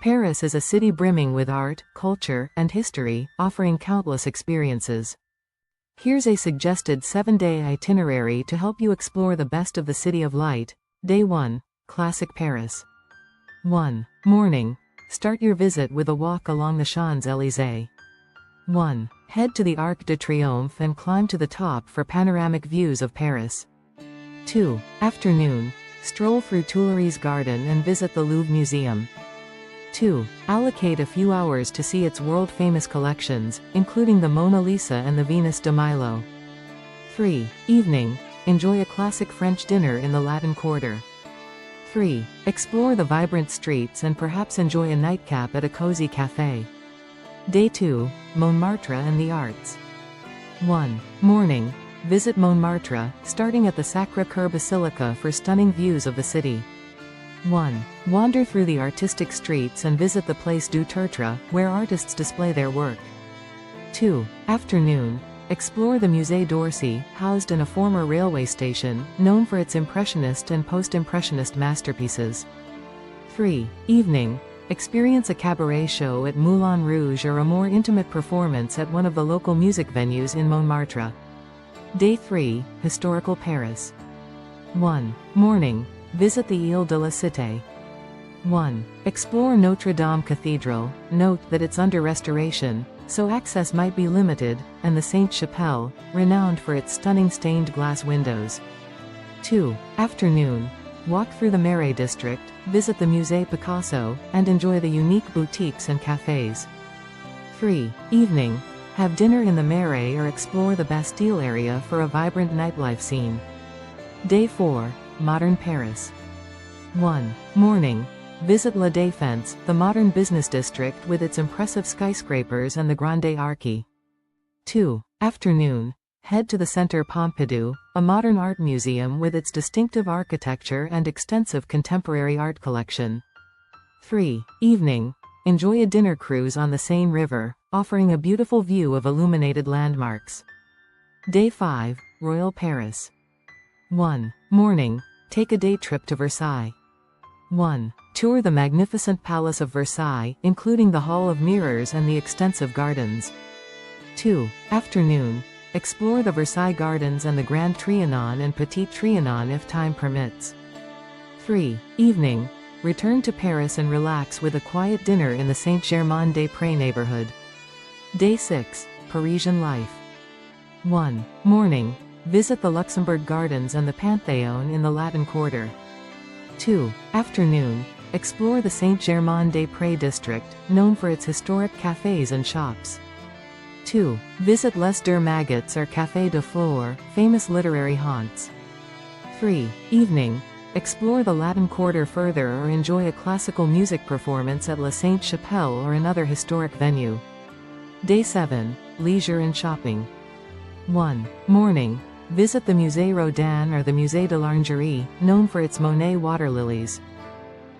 Paris is a city brimming with art, culture, and history, offering countless experiences. Here's a suggested 7-day itinerary to help you explore the best of the City of Light. Day 1. Classic Paris. 1. Morning. Start your visit with a walk along the Champs-Élysées. 1. Head to the Arc de Triomphe and climb to the top for panoramic views of Paris. 2. Afternoon. Stroll through Tuileries Garden and visit the Louvre Museum. 2. Allocate a few hours to see its world-famous collections, including the Mona Lisa and the Venus de Milo. 3. Evening. Enjoy a classic French dinner in the Latin Quarter. 3. Explore the vibrant streets and perhaps enjoy a nightcap at a cozy café. Day 2. Montmartre and the Arts. 1. Morning. Visit Montmartre, starting at the Sacré-Cœur Basilica for stunning views of the city. 1. Wander through the artistic streets and visit the Place du Tertre, where artists display their work. 2. Afternoon. Explore the Musée d'Orsay, housed in a former railway station, known for its Impressionist and Post-Impressionist masterpieces. 3. Evening. Experience a cabaret show at Moulin Rouge or a more intimate performance at one of the local music venues in Montmartre. Day 3. Historical Paris. 1. Morning. Visit the Île de la Cité. 1. Explore Notre Dame Cathedral. Note that it's under restoration, so access might be limited, and the Sainte-Chapelle, renowned for its stunning stained glass windows. 2. Afternoon. Walk through the Marais district, visit the Musée Picasso, and enjoy the unique boutiques and cafes. 3. Evening. Have dinner in the Marais or explore the Bastille area for a vibrant nightlife scene. Day 4. Modern Paris. 1. Morning. Visit La Défense, the modern business district with its impressive skyscrapers and the Grande Arche. 2. Afternoon. Head to the Centre Pompidou, a modern art museum with its distinctive architecture and extensive contemporary art collection. 3. Evening. Enjoy a dinner cruise on the Seine River, offering a beautiful view of illuminated landmarks. Day 5. Royal Paris. 1. Morning. Take a day trip to Versailles. 1. Tour the magnificent Palace of Versailles, including the Hall of Mirrors and the extensive gardens. 2. Afternoon. Explore the Versailles Gardens and the Grand Trianon and Petit Trianon if time permits. 3. Evening. Return to Paris and relax with a quiet dinner in the Saint-Germain-des-Prés neighborhood. Day 6. Parisian life. 1. Morning. Visit the Luxembourg Gardens and the Panthéon in the Latin Quarter. 2. Afternoon. Explore the Saint-Germain-des-Prés district, known for its historic cafes and shops. 2. Visit Les Deux Magots or Café de Flore, famous literary haunts. 3. Evening. Explore the Latin Quarter further or enjoy a classical music performance at La Sainte-Chapelle or another historic venue. Day 7. Leisure and shopping. 1. Morning. Visit the Musée Rodin or the Musée de l'Orangerie, known for its Monet water lilies.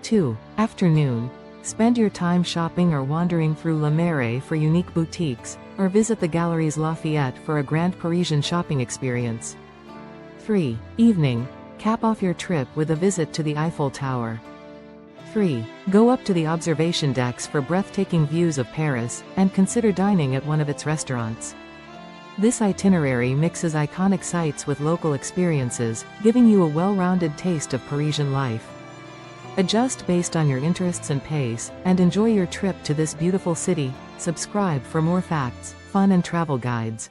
2. Afternoon. Spend your time shopping or wandering through Le Marais for unique boutiques, or visit the Galeries Lafayette for a grand Parisian shopping experience. 3. Evening. Cap off your trip with a visit to the Eiffel Tower. 3. Go up to the observation decks for breathtaking views of Paris, and consider dining at one of its restaurants. This itinerary mixes iconic sites with local experiences, giving you a well-rounded taste of Parisian life. Adjust based on your interests and pace, and enjoy your trip to this beautiful city. Subscribe for more facts, fun and travel guides.